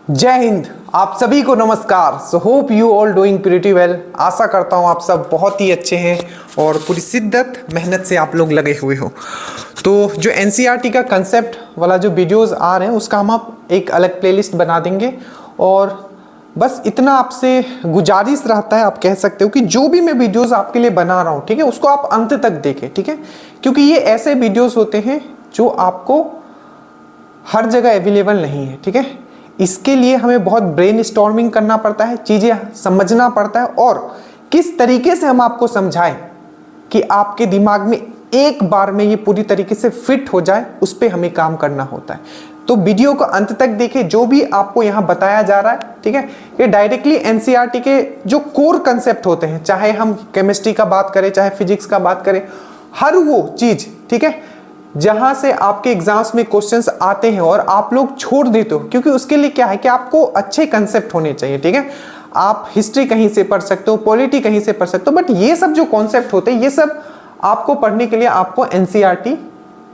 जय हिंद। आप सभी को नमस्कार। So hope you all doing pretty well. आशा करता हूँ आप सब बहुत ही अच्छे हैं और पूरी शिद्दत मेहनत से आप लोग लगे हुए हो। तो जो एनसीईआरटी का कंसेप्ट वाला जो वीडियोस आ रहे हैं उसका हम आप एक अलग प्लेलिस्ट बना देंगे और बस इतना आपसे गुजारिश रहता है, आप कह सकते हो कि जो भी मैं वीडियोस आपके लिए बना रहा हूँ, ठीक है, उसको आप अंत तक देखें, ठीक है, क्योंकि ये ऐसे वीडियोस होते हैं जो आपको हर जगह अवेलेबल नहीं है, ठीक है। इसके लिए हमें बहुत ब्रेनस्टॉर्मिंग करना पड़ता है, चीज़ें समझना पड़ता है और किस तरीके से हम आपको समझाएं कि आपके दिमाग में एक बार में ये पूरी तरीके से फिट हो जाए, उस पर हमें काम करना होता है। तो वीडियो को अंत तक देखें। जो भी आपको यहाँ बताया जा रहा है, ठीक है, ये डायरेक्टली एनसीईआरटी के जो कोर कंसेप्ट होते हैं, चाहे हम केमिस्ट्री का बात करें, चाहे फिजिक्स का बात करें, हर वो चीज़, ठीक है, जहां से आपके एग्जाम्स में क्वेश्चंस आते हैं और आप लोग छोड़ देते हो, क्योंकि उसके लिए क्या है कि आपको अच्छे कंसेप्ट होने चाहिए, ठीक है। आप हिस्ट्री कहीं से पढ़ सकते हो, पॉलिटी कहीं से पढ़ सकते हो, बट ये सब जो कॉन्सेप्ट होते हैं, ये सब आपको पढ़ने के लिए आपको एनसीईआरटी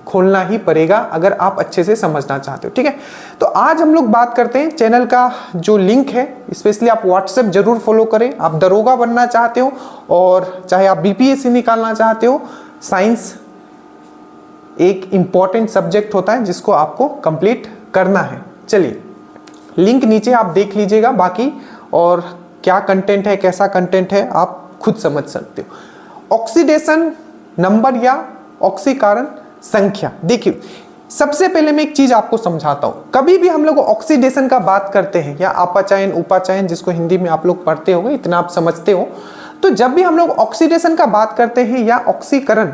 खोलना ही पड़ेगा अगर आप अच्छे से समझना चाहते हो, ठीक है। तो आज हम लोग बात करते हैं चैनल का जो लिंक है, स्पेशली आप व्हाट्सएप जरूर फॉलो करें। आप दरोगा बनना चाहते हो और चाहे आप बीपीएससी निकालना चाहते हो, साइंस एक इंपॉर्टेंट सब्जेक्ट होता है जिसको आपको कंप्लीट करना है। चलिए, लिंक नीचे आप देख लीजिएगा, बाकी और क्या कंटेंट है, कैसा कंटेंट है, आप खुद समझ सकते हो। ऑक्सीडेशन नंबर या ऑक्सीकरण संख्या, देखिए सबसे पहले मैं एक चीज आपको समझाता हूं। कभी भी हम लोग ऑक्सीडेशन का बात करते हैं या अपचयन उपाचयन, जिसको हिंदी में आप लोग पढ़ते होंगे, इतना आप समझते हो, तो जब भी हम लोग ऑक्सीडेशन का बात करते हैं या ऑक्सीकरण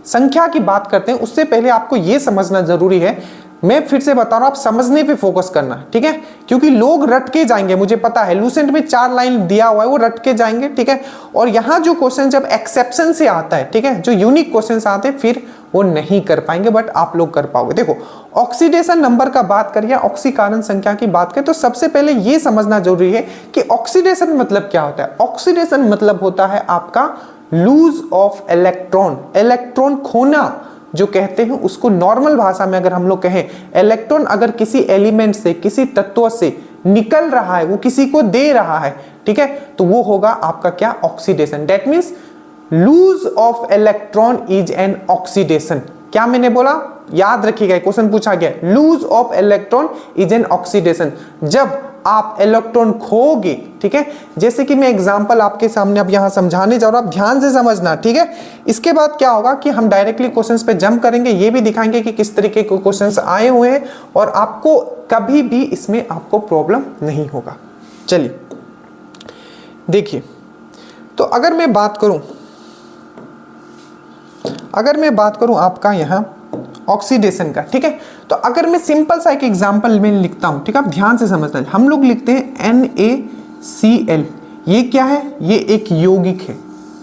संख्या की बात करते हैं, उससे पहले आपको यह समझना जरूरी है, मैं फिर से बता रहा हूं, आप समझने पे फोकस करना है, ठीक है, क्योंकि लोग रट के जाएंगे, मुझे पता है लूसेंट में 4 लाइन दिया हुआ है, वो रट के जाएंगे, ठीक है। और यहां जो क्वेश्चन जब एक्सेप्शन से आता है, ठीक है, जो यूनिक क्वेश्चन आते हैं, फिर वो नहीं कर पाएंगे, बट आप लोग कर पाओगे। देखो, ऑक्सीडेशन नंबर का बात करिए, ऑक्सीकरण संख्या की बात करें, तो सबसे पहले यह समझना जरूरी है कि ऑक्सीडेशन मतलब क्या होता है। ऑक्सीडेशन मतलब होता है आपका लूज ऑफ इलेक्ट्रॉन, इलेक्ट्रॉन खोना जो कहते हैं उसको। नॉर्मल भाषा में अगर हम लोग कहें, इलेक्ट्रॉन अगर किसी एलिमेंट से, किसी तत्व से निकल रहा है, वो किसी को दे रहा है, ठीक है, तो वो होगा आपका क्या, oxidation. That means lose of electron is an oxidation. क्या मैंने बोला, याद रखिएगा, क्वेश्चन पूछा गया, lose of electron is an oxidation, जब आप इलेक्ट्रॉन खोगे, ठीक है। जैसे कि मैं एग्जांपल आपके सामने अब यहां समझाने जा रहा हूं, आप ध्यान से समझना, ठीक है। इसके बाद क्या होगा कि हम डायरेक्टली क्वेश्चंस पे जंप करेंगे, ये भी दिखाएंगे कि किस तरीके के क्वेश्चंस आए हुए हैं और आपको कभी भी इसमें आपको प्रॉब्लम नहीं होगा। चलिए देखिए, तो अगर मैं बात करूं आपका यहां ऑक्सीडेशन का, ठीक है, तो अगर मैं सिंपल सा एक एग्जांपल में लिखता हूं, ठीक है, आप ध्यान से समझना। हम लोग लिखते हैं NaCl, ये क्या है, ये एक यौगिक है,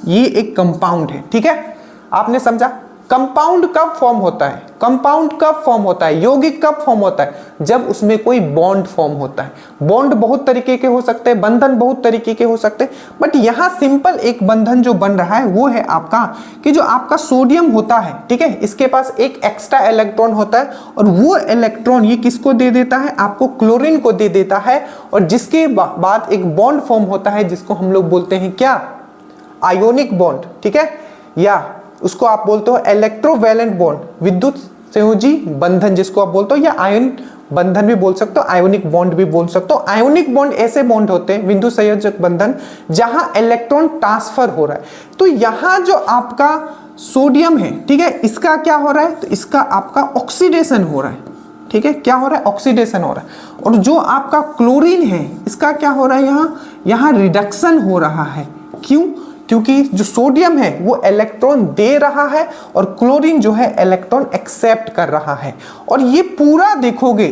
ये एक कंपाउंड है, ठीक है, आपने समझा। कंपाउंड कब फॉर्म होता है, कंपाउंड कब फॉर्म होता है, यौगिक कब फॉर्म होता है, जब उसमें कोई बॉन्ड फॉर्म होता है। बॉन्ड बहुत तरीके के हो सकते हैं, बंधन बहुत तरीके के हो सकते हैं, बट यहां सिंपल एक बंधन जो बन रहा है वो है आपका कि जो आपका सोडियम होता है, ठीक है, इसके पास एक एक्स्ट्रा इलेक्ट्रॉन होता है और वो इलेक्ट्रॉन ये किसको दे देता है, आपको क्लोरीन को दे देता है, और जिसके बाद एक बॉन्ड फॉर्म होता है जिसको हम लोग बोलते हैं क्या, आयोनिक बॉन्ड, ठीक है, या उसको आप बोलते हो इलेक्ट्रोवैलेंट बॉन्ड, विद्युत संयोजी बंधन जिसको आप बोलते हो, या आयन बंधन भी बोल सकते हो, आयोनिक बॉन्ड भी बोल सकते हो। आयोनिक बॉन्ड ऐसे बॉन्ड होते हैं, विद्युत संयोजक बंधन, जहां इलेक्ट्रॉन ट्रांसफर हो रहा है। तो यहां जो आपका सोडियम है, ठीक है, इसका क्या हो रहा है, तो इसका आपका ऑक्सीडेशन हो रहा है, ठीक है, क्या हो रहा है, ऑक्सीडेशन हो रहा है। और जो आपका क्लोरीन है, इसका क्या हो रहा है, यहां रिडक्शन हो रहा है। क्यों, क्योंकि जो सोडियम है वो इलेक्ट्रॉन दे रहा है और क्लोरीन जो है इलेक्ट्रॉन एक्सेप्ट कर रहा है। और ये पूरा देखोगे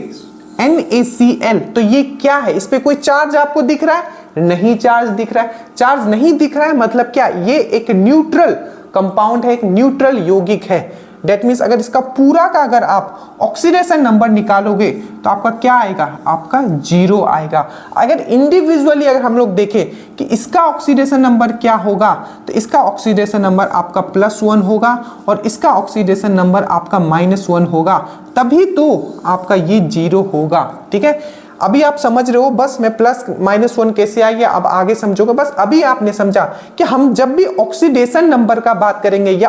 NaCl, तो ये क्या है, इस पे कोई चार्ज आपको दिख रहा है, नहीं चार्ज दिख रहा है। चार्ज नहीं दिख रहा है मतलब क्या, ये एक न्यूट्रल कंपाउंड है, एक न्यूट्रल यौगिक है। दैट मीन्स अगर इसका पूरा का अगर आप ऑक्सीडेशन नंबर निकालोगे तो आपका क्या आएगा, आपका 0 आएगा। अगर इंडिविजुअली अगर हम लोग देखें कि इसका ऑक्सीडेशन नंबर क्या होगा, तो इसका ऑक्सीडेशन नंबर आपका +1 होगा और इसका ऑक्सीडेशन नंबर आपका -1 होगा, तभी तो आपका ये 0 होगा, ठीक है। अभी आप समझ रहे हो, बस मैं +-1 कैसे आई है अब आगे समझोगे। बस अभी आपने समझा कि हम जब भी ऑक्सीडेशन नंबर का बात करेंगे या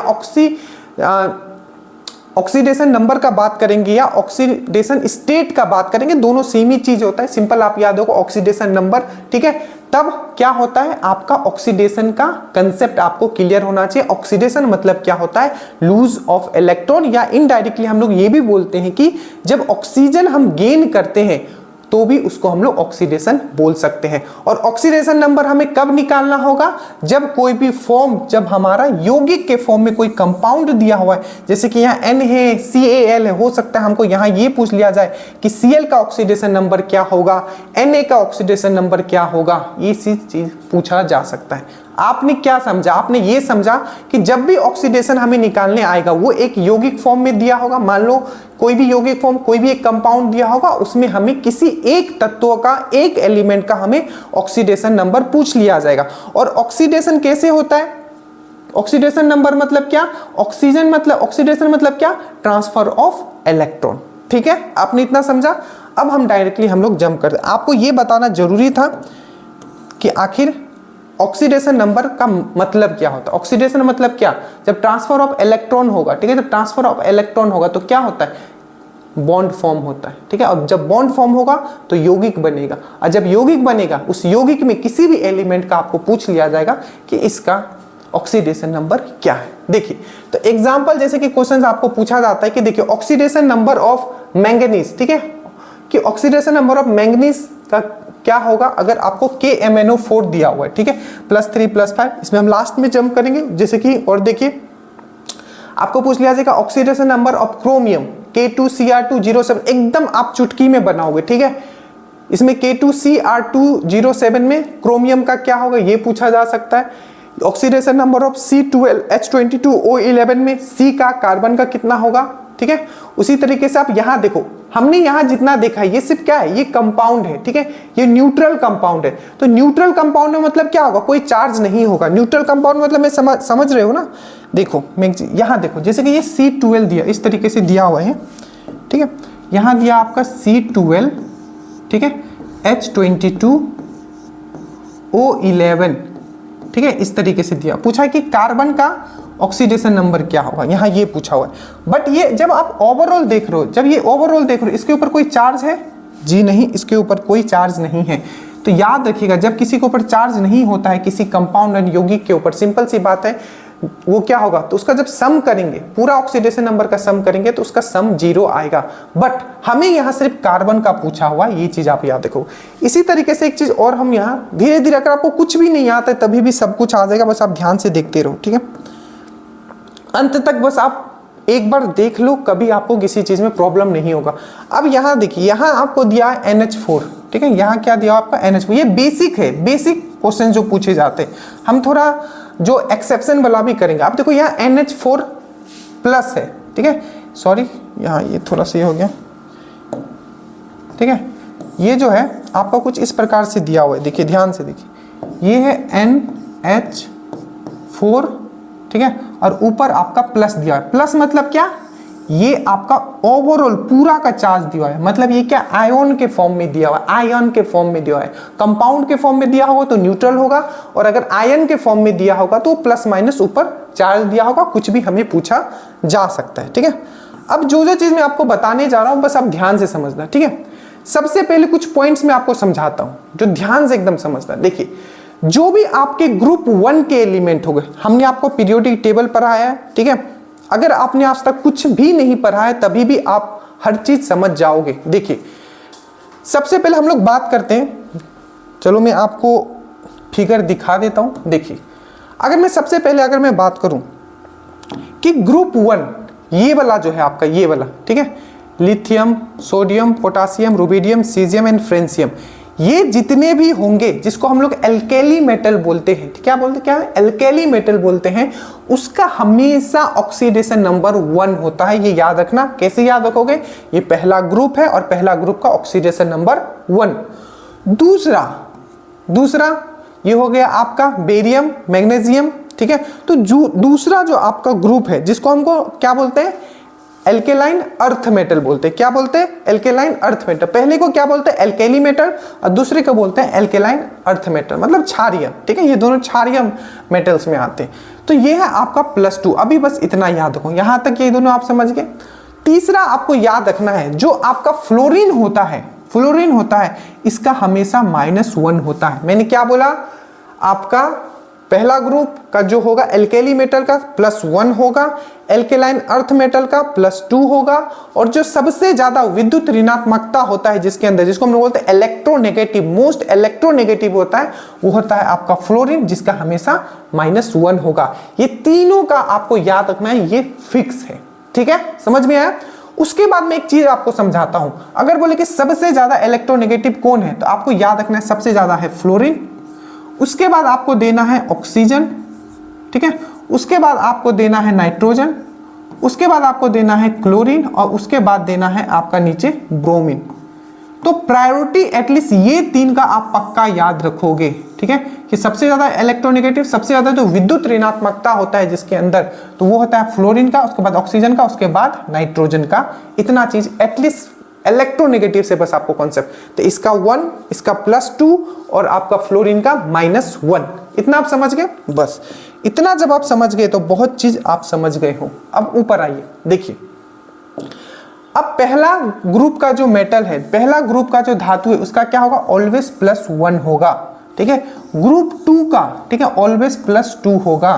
ऑक्सीडेशन नंबर का बात करेंगे या ऑक्सीडेशन स्टेट का बात करेंगे, दोनों सेम ही चीज होता है। सिंपल आप याद होगा ऑक्सीडेशन नंबर, ठीक है। तब क्या होता है, आपका ऑक्सीडेशन का कंसेप्ट आपको क्लियर होना चाहिए। ऑक्सीडेशन मतलब क्या होता है, लूज ऑफ इलेक्ट्रॉन, या इनडायरेक्टली हम लोग ये भी बोलते हैं कि जब ऑक्सीजन हम गेन करते हैं तो भी उसको हम लोग ऑक्सीडेशन बोल सकते हैं। और ऑक्सीडेशन नंबर हमें कब निकालना होगा, जब कोई भी फॉर्म, जब हमारा यौगिक के फॉर्म में कोई कंपाउंड दिया हुआ है, जैसे कि यहाँ N है, CaL है, हो सकता है हमको यहाँ ये पूछ लिया जाए कि Cl का ऑक्सीडेशन नंबर क्या होगा, Na का ऑक्सीडेशन नंबर क्या होगा, ये चीज पूछा जा सकता है। आपने क्या समझा, आपने ये समझा कि जब भी ऑक्सीडेशन हमें निकालने आएगा वो एक यौगिक फॉर्म में दिया होगा। मान लो कोई भी यौगिक फॉर्म, कोई भी एक कंपाउंड दिया होगा, उसमें हमें किसी एक तत्व का, एक एलिमेंट का हमें ऑक्सीडेशन नंबर पूछ लिया जाएगा। और ऑक्सीडेशन कैसे होता है, ऑक्सीडेशन नंबर मतलब क्या, ऑक्सीडेशन मतलब क्या, ट्रांसफर ऑफ इलेक्ट्रॉन। ठीक है, आपने इतना समझा। अब हम डायरेक्टली हम लोग जंप करते। आपको ये बताना जरूरी था कि आखिर ऑक्सीडेशन नंबर का मतलब क्या होता है। ऑक्सीडेशन मतलब क्या, जब ट्रांसफर ऑफ इलेक्ट्रॉन होगा, ठीक है, जब ट्रांसफर ऑफ इलेक्ट्रॉन होगा तो क्या होता है, बॉन्ड फॉर्म होता है। ठीक है, और जब बॉन्ड फॉर्म होगा तो यौगिक बनेगा, और जब यौगिक बनेगा उस यौगिक में किसी भी एलिमेंट का आपको पूछ लिया जाएगा कि इसका ऑक्सीडेशन नंबर क्या है। देखिए, तो एग्जांपल जैसे कि क्वेश्चन आपको पूछा जाता है कि देखिए ऑक्सीडेशन नंबर ऑफ मैंगनीज, ठीक है, कि ऑक्सीडेशन नंबर ऑफ मैंगनीज का क्या होगा अगर आपको KMnO4 दिया हुआ है, ठीक है, +3 +5, इसमें हम लास्ट में जंप करेंगे। जैसे कि और देखिए आपको पूछ लिया जाएगा oxidation number of chromium K2Cr207, एकदम आप चुटकी में बनाओगे, ठीक है। इसमें K2Cr207 में क्रोमियम का क्या होगा ये पूछा जा सकता है। ऑक्सीडेशन नंबर ऑफ C12H22O11 में C का, कार्बन का कितना होगा, ठीक है। उसी तरीके से आप यहां देखो, हमने यहां जितना देखा है ये सिर्फ क्या है, ये कंपाउंड है, ठीक है, ये न्यूट्रल कंपाउंड है। तो न्यूट्रल कंपाउंड में मतलब क्या होगा, कोई चार्ज नहीं होगा। न्यूट्रल कंपाउंड मतलब मैं समझ रहे हो ना। देखो मैं यहां देखो, जैसे कि ये C12 दिया, इस तरीके से दिया हुआ है, ठीक है, यहां दिया आपका C12, ठीक है, H22O11, ठीक है, इस तरीके से दिया। पूछा है कि कार्बन का ऑक्सीडेशन नंबर क्या होगा, यहाँ ये पूछा हुआ है। बट ये जब आप ओवरऑल देख रहे हो, जब ये ओवरऑल देख रहे हो, इसके ऊपर कोई चार्ज है जी नहीं, इसके ऊपर कोई चार्ज नहीं है। तो याद रखिएगा, जब किसी के ऊपर चार्ज नहीं होता है, किसी कंपाउंड एंड यौगिक के ऊपर, सिंपल सी बात है, वो क्या होगा, तो उसका जब सम करेंगे, पूरा ऑक्सीडेशन नंबर का सम करेंगे तो उसका सम 0 आएगा। बट हमें यहाँ सिर्फ कार्बन का पूछा हुआ, ये चीज आप याद रखो। इसी तरीके से एक चीज और हम यहाँ धीरे धीरे, अगर आपको कुछ भी नहीं आता है तभी भी सब कुछ आ जाएगा, बस आप ध्यान से देखते रहो, ठीक है, अंत तक बस आप एक बार देख लो, कभी आपको किसी चीज में प्रॉब्लम नहीं होगा। अब यहाँ देखिए, यहाँ आपको दिया है NH4, ठीक है, यहाँ क्या दिया आपका NH4, ये बेसिक है, बेसिक क्वेश्चन जो पूछे जाते हैं। हम थोड़ा जो एक्सेप्शन वाला भी करेंगे। आप देखो यहाँ NH4 प्लस है, ठीक है, सॉरी यहाँ ये थोड़ा सा हो गया, ठीक है, ये जो है आपका कुछ इस प्रकार से दिया हुआ है, देखिए ध्यान से देखिए, ये है NH4, ठीक है, और ऊपर आपका प्लस दिया है। प्लस मतलब क्या, ये आपका ओवरऑल पूरा का चार्ज दिया है, मतलब ये क्या, आयन के फॉर्म में दिया हुआ है, आयन के फॉर्म में दिया है। कंपाउंड के फॉर्म में दिया होगा तो न्यूट्रल होगा, और अगर आयन के फॉर्म में दिया होगा तो प्लस माइनस ऊपर चार्ज दिया होगा, कुछ भी हमें पूछा जा सकता है, ठीक है। अब जो जो चीज मैं आपको बताने जा रहा हूं बस आप ध्यान से समझना, ठीक है। सबसे पहले कुछ पॉइंट्स मैं आपको समझाता हूं जो ध्यान से एकदम समझना। देखिए, जो भी आपके ग्रुप 1 के एलिमेंट हो गए, हमने आपको पीरियोडिक टेबल पढ़ाया है, ठीक है। अगर आपने आज तक कुछ भी नहीं पढ़ा है तभी भी आप हर चीज समझ जाओगे। देखिए, सबसे पहले हम लोग बात करते हैं, चलो मैं आपको फिगर दिखा देता हूं। देखिए, अगर मैं सबसे पहले अगर मैं बात करूं कि ग्रुप 1 ये वाला जो है आपका, ये वाला, ठीक है, lithium, sodium, potassium, rubidium, caesium and francium, ये जितने भी होंगे जिसको हम लोग एल्केली मेटल बोलते हैं, क्या बोलते, क्या एल्केली मेटल बोलते हैं, उसका हमेशा ऑक्सीडेशन नंबर 1 होता है। ये याद रखना। कैसे याद रखोगे, ये पहला ग्रुप है और पहला ग्रुप का ऑक्सीडेशन नंबर 1। दूसरा ये हो गया आपका बेरियम, मैग्नीशियम, ठीक है। तो जो दूसरा जो आपका ग्रुप है जिसको हमको क्या बोलते हैं, एल्केलाइन अर्थ मेटल बोलते हैं। क्या बोलते हैं? Alkaline earth metal. पहले को क्या बोलते हैं? एल्केली मेटल, और दूसरे को बोलते हैं एल्केलाइन अर्थ मेटल, मतलब क्षारीय। ठीक है, ये दोनों क्षारीय मेटल्स में आते हैं। तो ये है आपका +2। अभी बस इतना याद रखो, यहां तक ये दोनों आप समझ गए। तीसरा आपको याद रखना है, जो आपका फ्लोरीन होता है, फ्लोरीन होता है, इसका हमेशा -1 होता है। मैंने क्या बोला? आपका पहला ग्रुप का जो होगा एल्केली मेटल का +1 होगा, एल्केलाइन अर्थ मेटल का +2 होगा, और जो सबसे ज्यादा विद्युत ऋणात्मकता होता है जिसके अंदर, जिसको हम लोग बोलते हैं इलेक्ट्रोनेगेटिव, मोस्ट इलेक्ट्रोनेगेटिव होता है, वो होता है आपका फ्लोरीन, जिसका हमेशा -1 होगा। ये तीनों का आपको याद रखना है, ये फिक्स है। ठीक है, समझ में आया? उसके बाद में एक चीज आपको समझाता हूं। अगर बोले कि सबसे ज्यादा इलेक्ट्रोनेगेटिव कौन है, तो आपको याद रखना है सबसे ज्यादा है फ्लोरीन, उसके बाद आपको देना है ऑक्सीजन, ठीक है, उसके बाद आपको देना है नाइट्रोजन, उसके बाद आपको देना है क्लोरीन, और उसके बाद देना है आपका नीचे ब्रोमीन। तो प्रायोरिटी एटलीस्ट ये 3 का आप पक्का याद रखोगे। ठीक है, कि सबसे ज्यादा इलेक्ट्रोनेगेटिव, सबसे ज्यादा जो विद्युत ऋणात्मकता होता है जिसके अंदर, तो वो होता है फ्लोरीन का, उसके बाद ऑक्सीजन का, उसके बाद नाइट्रोजन का। इतना चीज एटलीस्ट इलेक्ट्रोनेगेटिव से बस आपको कॉन्सेप्ट। तो इसका 1, इसका +2, और आपका फ्लोरीन का -1। इतना आप समझ गए? बस इतना जब आप समझ गए तो बहुत चीज आप समझ गए हो। अब ऊपर आइए, देखिए अब पहला ग्रुप का जो मेटल है, पहला ग्रुप का जो धातु है, उसका क्या होगा? ऑलवेज +1 होगा। ठीक है, ग्रुप 2 का, ठीक है, ऑलवेज +2 होगा।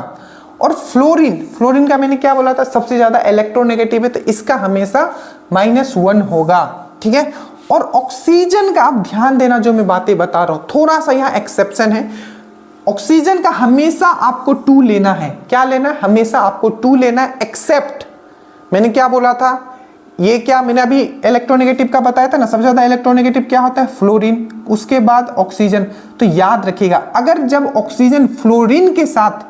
और फ्लोरीन, फ्लोरीन का मैंने क्या बोला था? सबसे ज्यादा इलेक्ट्रोनेगेटिव है, तो इसका हमेशा -1 होगा। ठीक है, और ऑक्सीजन का आप ध्यान देना, जो मैं बातें बता रहा हूं, थोड़ा सा यहां एक्सेप्शन है। ऑक्सीजन का हमेशा आपको 2 लेना है। क्या लेना है? हमेशा आपको 2 लेना है, एक्सेप्ट मैंने क्या बोला था? ये क्या मैंने अभी इलेक्ट्रोनेगेटिव का बताया था ना, सबसे ज्यादा इलेक्ट्रोनेगेटिव क्या होता है? फ्लोरीन, उसके बाद ऑक्सीजन। तो याद रखिएगा, अगर जब ऑक्सीजन फ्लोरीन के साथ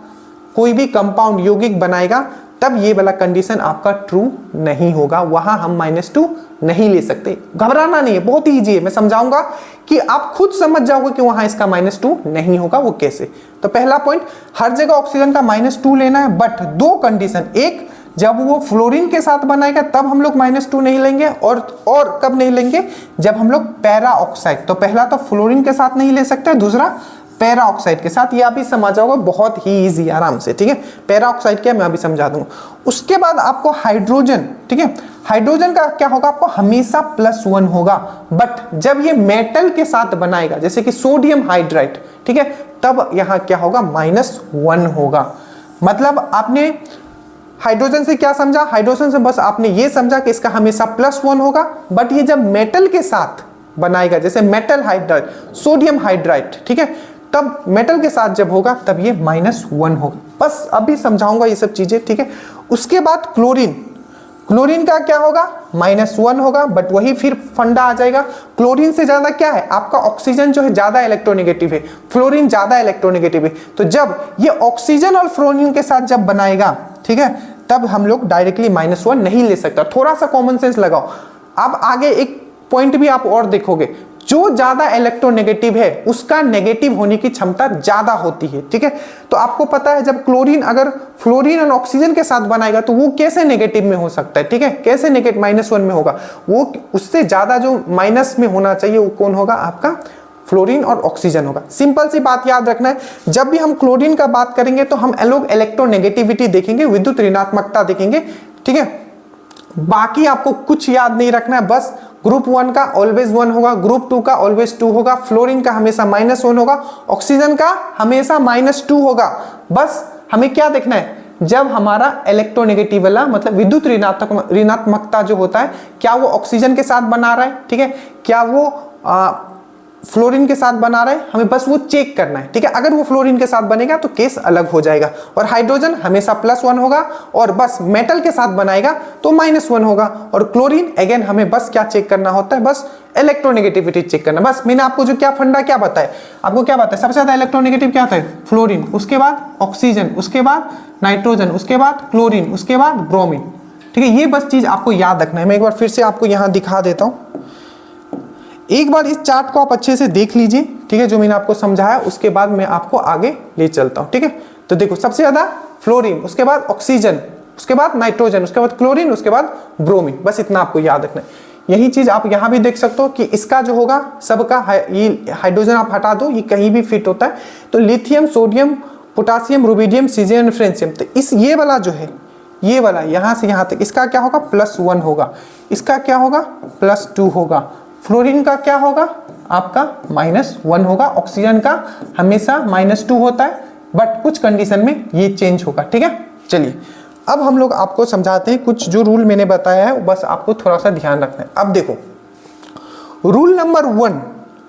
कोई भी कंपाउंड यौगिक बनाएगा, तब ये वाला कंडीशन आपका ट्रू नहीं होगा, वहां हम -2 नहीं ले सकते। घबराना नहीं है, बहुत ही ईजी है, मैं समझाऊंगा कि आप खुद समझ जाओगे कि वहां इसका -2 नहीं होगा, वो कैसे। तो पहला पॉइंट, हर जगह ऑक्सीजन का -2 लेना है, बट 2 कंडीशन। एक, जब वो फ्लोरीन के साथ बनाएगा तब हम लोग -2 नहीं लेंगे, और कब नहीं लेंगे? जब हम लोग पैरा ऑक्साइड, तो पहला तो फ्लोरीन के साथ नहीं ले सकते, दूसरा पैरा ऑक्साइड के साथ। ये अभी समझ जाओगे, बहुत ही इजी, आराम से। ठीक है, पैरा ऑक्साइड क्या मैं अभी समझा दूंगा। उसके बाद आपको हाइड्रोजन, ठीक है, हाइड्रोजन का क्या होगा? आपको हमेशा +1 होगा, बट जब ये मेटल के साथ बनाएगा, जैसे कि सोडियम हाइड्राइड, ठीक है, तब यहां क्या होगा? -1 होगा। मतलब आपने हाइड्रोजन से क्या समझा? हाइड्रोजन से बस आपने ये समझा कि इसका हमेशा +1 होगा, बट ये जब मेटल के साथ बनाएगा, जैसे मेटल हाइड्राइड, सोडियम हाइड्राइड, ठीक है, तब मेटल के साथ जब होगा तब ये -1 होगा। बस अभी समझाऊंगा ये सब चीजें। ठीक है, उसके बाद क्लोरीन, क्लोरीन का क्या होगा? -1 होगा, बट वही फिर फंडा आ जाएगा। क्लोरीन से ज्यादा क्या है? आपका ऑक्सीजन जो है ज्यादा इलेक्ट्रोनेगेटिव है, फ्लोरीन ज्यादा इलेक्ट्रोनेगेटिव है। तो जब ये ऑक्सीजन और फ्लोरीन के साथ जब बनाएगा, ठीक है, तब हम लोग डायरेक्टली -1 नहीं ले सकता। थोड़ा सा कॉमन सेंस लगाओ। अब आगे एक पॉइंट भी आप और देखोगे, जो ज्यादा इलेक्ट्रोनेगेटिव है उसका नेगेटिव होने की क्षमता ज्यादा होती है। ठीक है, तो आपको पता है जब क्लोरीन अगर फ्लोरीन और ऑक्सीजन के साथ बनाएगा तो वो कैसे नेगेटिव में हो सकता है? ठीक है, कैसे नेगेटिव -1 में होगा? वो उससे ज्यादा जो माइनस में होना चाहिए वो कौन होगा? आपका फ्लोरीन और ऑक्सीजन होगा। सिंपल सी बात याद रखना है, जब भी हम क्लोरीन का बात करेंगे तो हम लोग इलेक्ट्रोनेगेटिविटी देखेंगे, विद्युत ऋणात्मकता देखेंगे। ठीक है, बाकी आपको कुछ याद नहीं रखना है, बस ग्रुप 1 का ऑलवेज 1 होगा, ग्रुप 2 का ऑलवेज 2 होगा, फ्लोरीन का हमेशा -1 होगा, ऑक्सीजन का हमेशा -2 होगा। बस हमें क्या देखना है? जब हमारा इलेक्ट्रोनेगेटिव वाला मतलब विद्युत ऋणात्मकता जो होता है, क्या वो ऑक्सीजन के साथ बना रहा है? ठीक है, क्या वो फ्लोरीन के साथ बना रहा है? हमें बस वो चेक करना है। ठीक है, अगर वो फ्लोरीन के साथ बनेगा तो केस अलग हो जाएगा। और हाइड्रोजन हमेशा +1 होगा, और बस मेटल के साथ बनाएगा तो -1 होगा। और क्लोरीन अगेन हमें बस क्या चेक करना होता है? बस इलेक्ट्रोनेगेटिविटी चेक करना। बस मैंने आपको जो क्या फंडा क्या बताया, आपको क्या बताया? सबसे ज्यादा इलेक्ट्रोनेगेटिव क्या होता है? फ्लोरीन, उसके बाद ऑक्सीजन, उसके बाद नाइट्रोजन, उसके बाद क्लोरीन, उसके बाद ब्रोमीन। ठीक है, ये बस चीज आपको याद रखना है। मैं एक बार फिर से आपको यहां दिखा देता हूं, एक बार इस चार्ट को आप अच्छे से देख लीजिए। ठीक है, जो मैंने आपको समझाया, उसके बाद मैं आपको आगे ले चलता हूं। ठीक है, तो देखो सबसे ज्यादा फ्लोरीन, उसके बाद ऑक्सीजन, उसके बाद नाइट्रोजन, उसके बाद क्लोरीन, उसके बाद ब्रोमीन। बस इतना आपको याद रखना है। यही चीज आप यहां भी देख सकते हो कि इसका जो होगा सबका ये हाइड्रोजन आप हटा दो, ये कहीं भी फिट होता है। तो lithium, sodium, potassium, rubidium, caesium, francium, तो इस ये वाला जो है, ये वाला यहां से यहां तक, इसका क्या होगा +1 होगा, इसका क्या होगा +2 होगा, फ्लोरीन का क्या होगा आपका -1 होगा, ऑक्सीजन का हमेशा -2 होता है, बट कुछ कंडीशन में ये चेंज होगा। ठीक है, चलिए अब हम लोग आपको समझाते हैं कुछ जो रूल मैंने बताया है, बस आपको थोड़ा सा ध्यान रखना है। अब देखो रूल नंबर 1,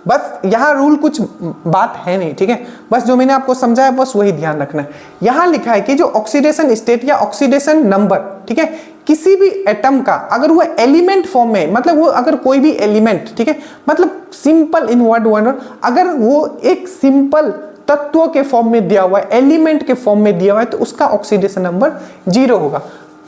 बस यहाँ रूल कुछ बात है नहीं, ठीक है, बस जो मैंने आपको समझाया बस वही ध्यान रखना है। यहाँ लिखा है कि जो ऑक्सीडेशन स्टेट या ऑक्सीडेशन नंबर, ठीक है, किसी भी एटम का अगर वो एलिमेंट फॉर्म में, मतलब वो अगर कोई भी एलिमेंट, ठीक है, मतलब सिंपल इन वर्ड अगर वो एक सिंपल तत्व के फॉर्म में दिया हुआ है, एलिमेंट के फॉर्म में दिया हुआ है, तो उसका ऑक्सीडेशन नंबर 0 होगा।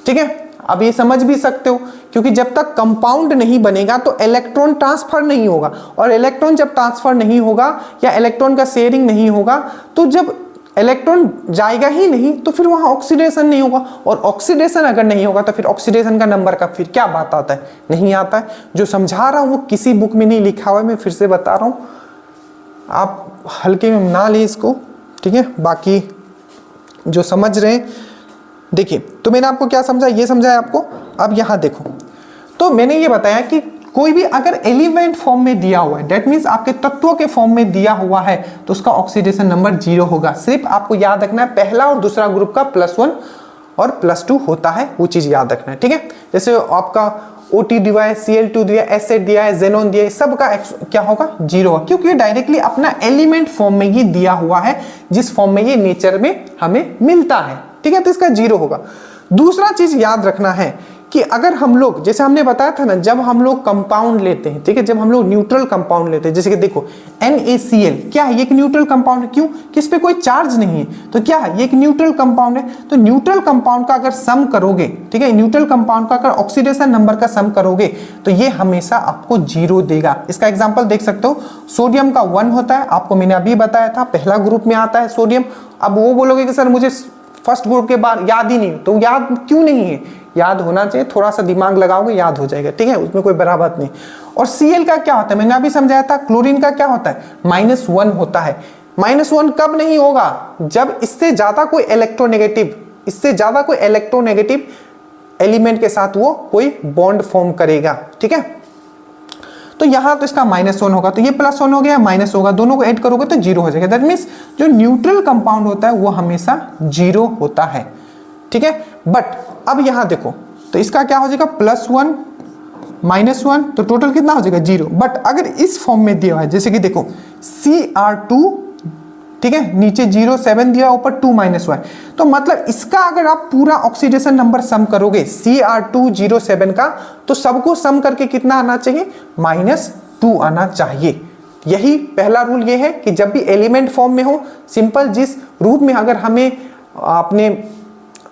ठीक है, अब ये समझ भी सकते हो क्योंकि जब तक कंपाउंड नहीं बनेगा तो इलेक्ट्रॉन ट्रांसफर नहीं होगा, और इलेक्ट्रॉन जब ट्रांसफर नहीं होगा या इलेक्ट्रॉन का शेयरिंग नहीं होगा, तो जब इलेक्ट्रॉन जाएगा ही नहीं तो फिर वहां ऑक्सीडेशन नहीं होगा, और ऑक्सीडेशन अगर नहीं होगा तो फिर ऑक्सीडेशन का नंबर का फिर क्या बात आता है, नहीं आता है। जो समझा रहा हूं वो किसी बुक में नहीं लिखा हुआ है, मैं फिर से बता रहा हूं, आप हल्के में ना ले इसको। ठीक है, बाकी जो समझ रहे हैं देखिए, तो मैंने आपको क्या समझा, ये समझाया आपको। अब यहां देखो, तो मैंने ये बताया कि कोई भी अगर एलिमेंट फॉर्म में दिया हुआ है, दैट मीन्स आपके तत्वों के फॉर्म में दिया हुआ है, तो उसका ऑक्सीडेशन नंबर 0 होगा। सिर्फ आपको याद रखना है पहला और दूसरा ग्रुप का +1 और +2 होता है, वो चीज याद रखना है। ठीक है, जैसे आपका OT दिया है, Cl2 दिया है, एसिड दिया है, जेनोन दिया है, सबका क्या होगा 0 होगा, क्योंकि डायरेक्टली अपना एलिमेंट फॉर्म में ये दिया हुआ है, जिस फॉर्म में ये नेचर में हमें मिलता है। ठीक है, तो इसका 0 होगा। दूसरा चीज याद रखना है कि अगर हम लोग, जैसे हमने बताया था ना, जब हम लोग कंपाउंड लेते हैं, ठीक है, जब हम लोग न्यूट्रल कंपाउंड लेते हैं, जैसे कि देखो NaCl, क्या है, ये एक न्यूट्रल कंपाउंड है। क्यों, कि इस पे कोई चार्ज नहीं है, तो क्या है, ये एक न्यूट्रल कंपाउंड है। तो न्यूट्रल कंपाउंड का अगर सम करोगे, ठीक है, न्यूट्रल कंपाउंड का अगर ऑक्सीडेशन नंबर का सम करोगे तो ये हमेशा आपको 0 देगा। इसका एग्जाम्पल देख सकते हो, सोडियम का 1 होता है, आपको मैंने अभी बताया था, पहला ग्रुप में आता है सोडियम। अब वो बोलोगे कि सर मुझे फर्स्ट ग्रुप के बाद याद ही नहीं, तो याद क्यों नहीं है, याद होना चाहिए, थोड़ा सा दिमाग लगाओगे याद हो जाएगा। ठीक है, उसमें कोई बड़ा बात नहीं। और Cl का क्या होता है, मैंने अभी समझाया था। क्लोरीन का क्या होता है, -1 होता है। -1 कब नहीं होगा, जब इससे ज्यादा कोई इलेक्ट्रोनेगेटिव, इससे ज्यादा कोई इलेक्ट्रोनेगेटिव एलिमेंट के साथ वो कोई बॉन्ड फॉर्म करेगा। ठीक है, तो यहां तो इसका -1 होगा, तो ये +1 हो गया, माइनस होगा, दोनों को ऐड करोगे तो 0 हो जाएगा। दैट मीन्स जो न्यूट्रल कंपाउंड होता है वो हमेशा 0 होता है। ठीक है, बट अब यहां देखो, तो इसका क्या हो जाएगा +1 -1, तो टोटल कितना हो जाएगा 0। बट अगर इस फॉर्म में दिया है, जैसे कि देखो Cr2, ठीक है, नीचे 0 7 दिया, ऊपर 2 -1, तो मतलब इसका अगर आप पूरा ऑक्सीडेशन नंबर सम करोगे Cr2 0 7 का, तो सबको सम करके कितना आना चाहिए, -2 आना चाहिए। यही पहला रूल ये है कि जब भी एलिमेंट फॉर्म में हो, सिंपल जिस रूप में अगर हमें अपने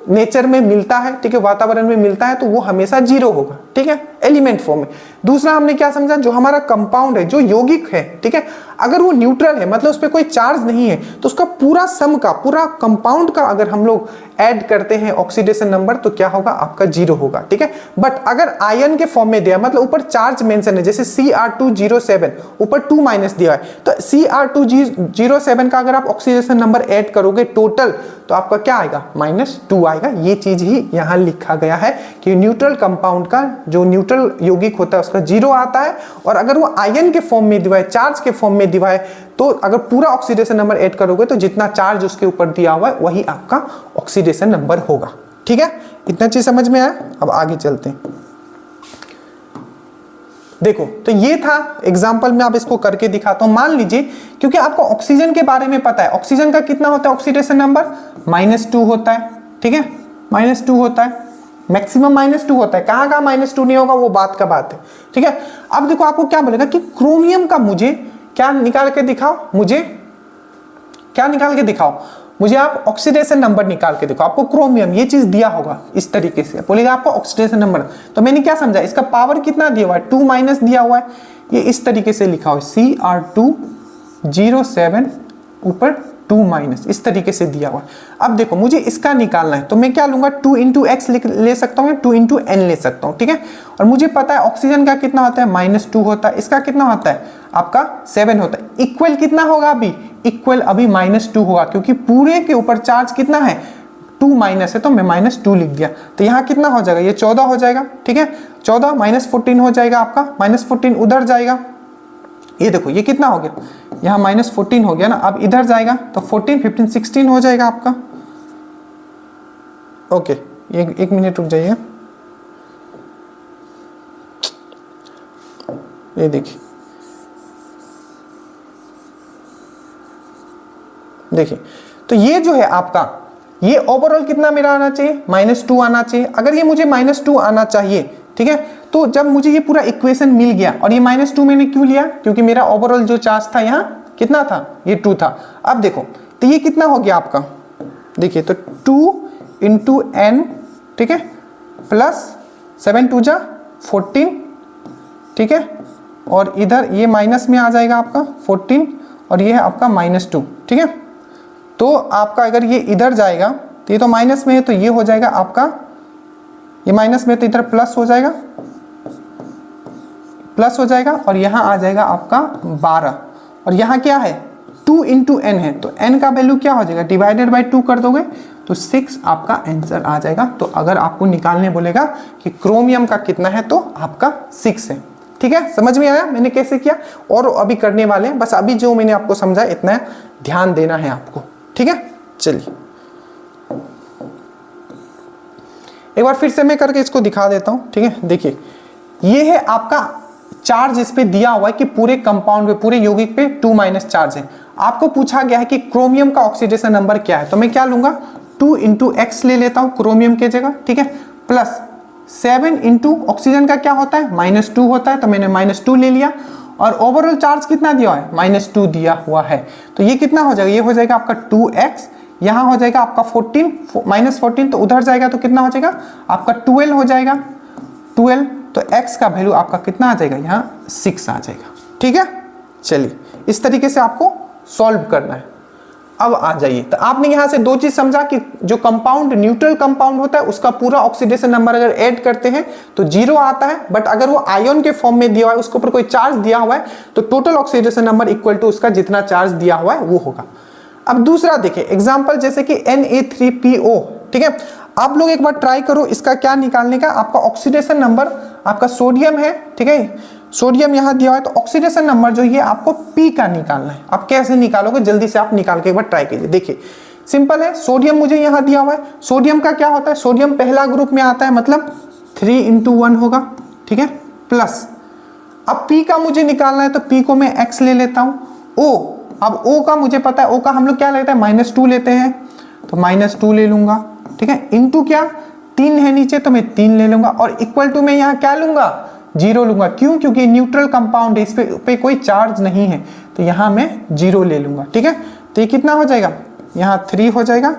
नेचर में मिलता है, ठीक है, वातावरण में मिलता है, तो वो हमेशा 0 होगा। ठीक है, एलिमेंट फॉर्म में। दूसरा हमने क्या समझा, जो हमारा कंपाउंड है, जो यौगिक है, ठीक है, अगर वो न्यूट्रल है, मतलब उस पर कोई चार्ज नहीं है, तो उसका पूरा सम का, पूरा कंपाउंड का अगर हम लोग ऐड करते हैं ऑक्सीडेशन नंबर, तो क्या होगा, आपका 0 होगा। ठीक है, बट अगर आयन के फॉर्म में दिया, मतलब ऊपर चार्ज मेंशन है, जैसे Cr2 0 7, ऊपर 2 माइनस दिया है, तो Cr2 0 7 का अगर आप ऑक्सीडेशन नंबर ऐड करोगे टोटल, तो आपका क्या आएगा, -2 आएगा। ये चीज ही यहां लिखा गया है कि न्यूट्रल कंपाउंड का, जो न्यूट्रल यौगिक होता है, उसका 0 आता है, और अगर वो आयन के फॉर्म में दिया है, चार्ज के फॉर्म में दिया है, तो अगर पूरा ऑक्सीडेशन नंबर ऐड करोगे तो जितना चार्ज उसके ऊपर दिया हुआ है वही आपका ऑक्सीडेशन नंबर होगा। ठीक है, इतना चीज समझ में आया। अब आगे चलते हैं। देखो, तो ये था एग्जांपल में, आप इसको करके दिखाता हूं। मान लीजिए, क्योंकि आपको ऑक्सीजन के बारे में पता है, ऑक्सीजन का कितना होता है ऑक्सीडेशन नंबर, -2 होता है। ठीक है, -2 होता है, मैक्सिमम -2 होता है। कहां कहां -2 नहीं होगा वो बात का बात है। ठीक है, अब देखो आपको क्या बोलेगा कि क्रोमियम का मुझे क्या निकाल के दिखाओ, मुझे क्या निकाल के दिखाओ, मुझे आप ऑक्सीडेशन नंबर निकाल के दिखाओ। आपको क्रोमियम ये चीज दिया होगा इस तरीके से, बोलेगा आपको ऑक्सीडेशन नंबर, तो मैंने क्या समझा, इसका पावर कितना दिया हुआ है, 2 माइनस दिया हुआ है, ये इस तरीके से लिखा हुआ है Cr2 0 7 ऊपर 2 माइनस, इस तरीके से दिया हुआ है। अब देखो मुझे इसका निकालना है तो मैं क्या लूंगा, 2 इंटू एक्स ले सकता हूँ, 2 इंटू एन ले सकता हूँ, ठीक है। और मुझे पता है ऑक्सीजन का कितना होता है, -2 होता है, इसका कितना होता है आपका 7 होता है। इक्वल कितना होगा अभी, इक्वल अभी -2 होगा, क्योंकि पूरे के ऊपर चार्ज कितना है 2 माइनस है, तो मैं -2 लिख दिया। तो यहाँ कितना हो जाएगा, ये 14 हो जाएगा, ठीक है। 14 -14 हो जाएगा आपका, -14 उधर जाएगा, ये देखो ये कितना हो गया, यहाँ -14 हो गया ना। अब इधर जाएगा तो 14 15 16 हो जाएगा आपका। ओके, एक मिनट रुक जाइए, ये देखिए तो ये जो है आपका, ये ओवरऑल कितना मेरा आना चाहिए, -2 आना चाहिए। अगर ये मुझे -2 आना चाहिए, ठीक है, तो जब मुझे ये पूरा इक्वेशन मिल गया, और ये -2 मैंने क्यों लिया, क्योंकि मेरा ओवरऑल जो चार्ज था यहाँ कितना था, ये 2 था। अब देखो तो ये कितना हो गया आपका, देखिए तो 2 इंटू एन, ठीक है, प्लस 7 2 जा 14, ठीक है, और इधर ये माइनस में आ जाएगा आपका 14, और ये है आपका -2, ठीक है। तो आपका अगर ये इधर जाएगा तो ये तो माइनस में है, तो ये हो जाएगा आपका, ये माइनस में तो इधर प्लस हो जाएगा, और यहाँ आ जाएगा आपका 12, और यहाँ क्या है 2 इंटू एन है, तो एन का वैल्यू क्या हो जाएगा, डिवाइडेड बाई 2 कर दोगे तो 6 आपका आंसर आ जाएगा। तो अगर आपको निकालने बोलेगा कि क्रोमियम का कितना है, तो आपका 6 है, ठीक है। समझ में आया मैंने कैसे किया, और अभी करने वाले हैं, बस अभी जो मैंने आपको समझा इतना ध्यान देना है आपको, ठीक है। चलिए एक बार फिर से मैं करके इसको दिखा देता हूं, ठीक है। देखिए ये है आपका चार्ज, इस पे दिया हुआ है कि पूरे कंपाउंड पे, पूरे यौगिक पे 2 माइनस चार्ज है। आपको पूछा गया है कि क्रोमियम का ऑक्सीडेशन नंबर क्या है, तो मैं क्या लूंगा, 2 इंटू एक्स ले लेता हूं क्रोमियम के जगह, ठीक है, प्लस 7 इंटू ऑक्सीजन का क्या होता है -2 होता है, तो मैंने -2 ले लिया। और ओवरऑल चार्ज कितना दिया हुआ है, -2 दिया हुआ है, तो ये कितना हो जाएगा, ये हो जाएगा आपका 2x, यहाँ हो जाएगा आपका 14 -14, तो उधर जाएगा तो कितना हो जाएगा आपका 12 हो जाएगा, 12, तो x का वैल्यू आपका कितना आ जाएगा, यहाँ 6 आ जाएगा, ठीक है। चलिए इस तरीके से आपको सॉल्व करना है। अब आ जाइए, तो आपने यहाँ से 2 चीज समझा कि जो कंपाउंड न्यूट्रल कंपाउंड होता है उसका पूरा ऑक्सीडेशन नंबर अगर ऐड करते हैं तो 0 आता है, बट अगर वो आयन के फॉर्म में दिया हुआ है, उसके ऊपर कोई चार्ज दिया हुआ है, तो total oxidation number equal to उसका जितना चार्ज दिया हुआ है वो होगा। अब दूसरा देखिए एग्जाम्पल, जैसे कि Na3PO, ठीक है। आप लोग एक बार ट्राई करो इसका क्या निकालने का, आपका ऑक्सीडेशन नंबर, आपका सोडियम है, ठीक है, सोडियम यहाँ दिया हुआ है, तो ऑक्सीडेशन नंबर जो ये आपको P का निकालना है। आप कैसे निकालोगे, जल्दी से आप निकाल के एक बार ट्राई कीजिए। देखिए सिंपल है, सोडियम मुझे यहाँ दिया हुआ है, सोडियम का क्या होता है, सोडियम पहला ग्रुप में आता है, मतलब 3 इंटू 1 होगा, ठीक है, प्लस अब P का मुझे निकालना है, तो P को मैं X ले लेता हूँ। O, अब O का मुझे पता है, O का हम लोग क्या लेते हैं, -2 लेते हैं, तो -2 ले लूंगा, ठीक है, इंटू क्या 3 है नीचे, तो मैं 3 ले लूंगा, और इक्वल टू में यहाँ क्या लूंगा, 0 लूंगा। क्यों, क्योंकि न्यूट्रल कंपाउंड है, इस पे कोई चार्ज नहीं है, तो यहाँ मैं 0 ले लूंगा, ठीक है। तो ये कितना हो जाएगा, यहाँ 3 हो जाएगा,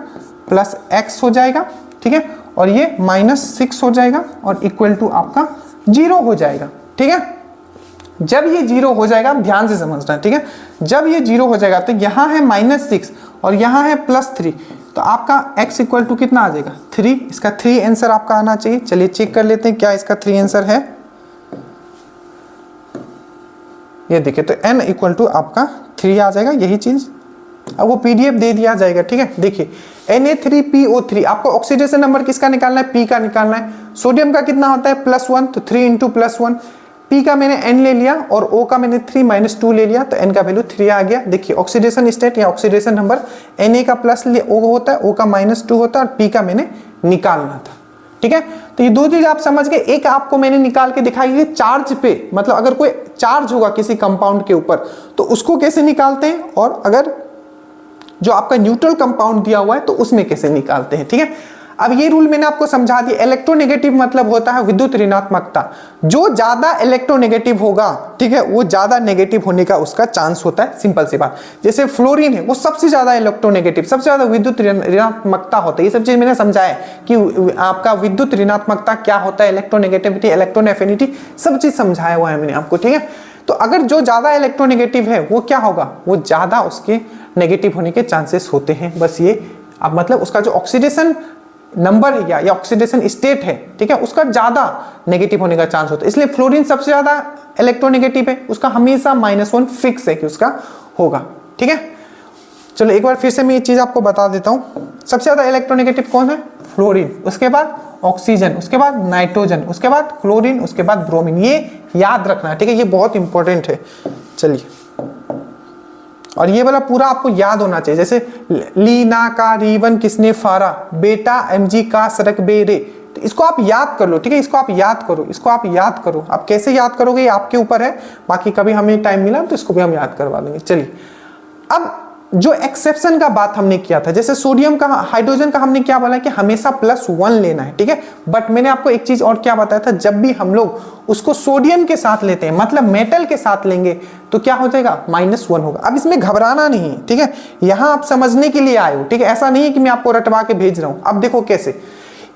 प्लस x हो जाएगा, ठीक है, और ये -6 हो जाएगा, और इक्वल टू आपका 0 हो जाएगा, ठीक है। जब ये 0 हो जाएगा, ध्यान से समझना, ठीक है, जब ये 0 हो जाएगा तो यहाँ है -6 और यहाँ है +3, तो आपका x इक्वल टू कितना आ जाएगा, 3। इसका 3 आंसर आपका आना चाहिए। चलिए चेक कर लेते हैं क्या इसका 3 आंसर है। ये देखिए, तो n इक्वल टू आपका 3 आ जाएगा, यही चीज अब वो PDF दे दिया जाएगा, ठीक है। देखिए Na3PO3, आपको ऑक्सीडेशन नंबर किसका निकालना है, P का निकालना है। सोडियम का कितना होता है, +1, तो 3 इंटू +1, P का मैंने n ले लिया और O का मैंने 3 -2 ले लिया, तो n का वैल्यू 3 आ गया। देखिए ऑक्सीडेशन स्टेट या ऑक्सीडेशन नंबर Na का +O होता है, O का -2 होता है, और P का मैंने निकालना था, ठीक है। तो ये 2 चीज आप समझ गए। एक आपको मैंने निकाल के दिखाई है चार्ज पे, मतलब अगर कोई चार्ज होगा किसी कंपाउंड के ऊपर तो उसको कैसे निकालते हैं, और अगर जो आपका न्यूट्रल कंपाउंड दिया हुआ है तो उसमें कैसे निकालते हैं, ठीक है। अब ये रूल मैंने आपको समझा दिया। इलेक्ट्रोनेगेटिव मतलब होता है विद्युत ऋणात्मकता, जो ज्यादा इलेक्ट्रोनेगेटिव होगा, ठीक है, वो ज्यादा नेगेटिव होने का उसका चांस होता है। सिंपल सी बात, जैसे फ्लोरीन है वो सबसे ज्यादा इलेक्ट्रोनेगेटिव, सबसे ज्यादा विद्युत ऋणात्मकता होता है। ये सब चीज मैंने समझाया कि आपका विद्युत ऋणात्मकता क्या होता है, इलेक्ट्रोनेगेटिविटी, इलेक्ट्रॉन एफिनिटी, सब चीज समझाया हुआ है मैंने आपको, ठीक है। तो अगर जो ज्यादा इलेक्ट्रोनेगेटिव है वो क्या होगा, वो ज्यादा उसके नेगेटिव होने के चांसेस होते हैं। बस ये अब मतलब उसका जो ऑक्सीडेशन नंबर है या ऑक्सीडेशन स्टेट है, ठीक है, उसका ज्यादा नेगेटिव होने का चांस होता है। इसलिए फ्लोरीन सबसे ज्यादा इलेक्ट्रोनेगेटिव है, उसका हमेशा -1 फिक्स है कि उसका होगा। ठीक है, चलो एक बार फिर से मैं ये चीज आपको बता देता हूं। सबसे ज्यादा इलेक्ट्रोनेगेटिव कौन है? फ्लोरीन, उसके बाद ऑक्सीजन, उसके बाद नाइट्रोजन, उसके बाद क्लोरीन, उसके बाद ब्रोमीन। ये याद रखना है, ठीक है, ये बहुत इंपॉर्टेंट है। चलिए, और ये वाला पूरा आपको याद होना चाहिए, जैसे लीना का रीवन किसने फारा, बेटा एमजी का सरक बेरे, तो इसको आप याद कर लो। ठीक है, इसको आप याद करो, इसको आप याद करो। आप कैसे याद करोगे ये आपके ऊपर है, बाकी कभी हमें टाइम मिला तो इसको भी हम याद करवा देंगे। चलिए, अब जो एक्सेप्शन का बात हमने किया था, जैसे सोडियम का, हाइड्रोजन का हमने क्या बोला कि हमेशा +1 लेना है। ठीक है, बट मैंने आपको एक चीज और क्या बताया था, जब भी हम लोग उसको सोडियम के साथ लेते हैं, मतलब मेटल के साथ लेंगे, तो क्या हो जाएगा? -1 होगा। अब इसमें घबराना नहीं, ठीक है, यहां आप समझने के लिए आए हो। ठीक है, ऐसा नहीं है कि मैं आपको रटवा के भेज रहा हूं। अब देखो कैसे,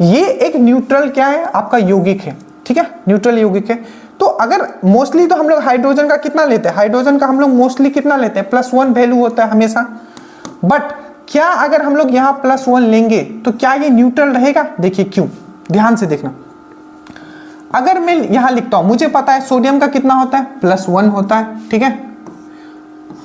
ये एक न्यूट्रल क्या है आपका, यौगिक है। ठीक है, न्यूट्रल यौगिक है। तो अगर मोस्टली तो हम लोग हाइड्रोजन का कितना लेते हैं, हाइड्रोजन का हम लोग मोस्टली कितना लेते हैं? +1 वैल्यू होता है हमेशा। बट क्या अगर हम लोग यहाँ +1 लेंगे तो क्या ये न्यूट्रल रहेगा? देखिए क्यों, ध्यान से देखना। अगर मैं यहां लिखता हूं, मुझे पता है सोडियम का कितना होता है? +1 होता है। ठीक है,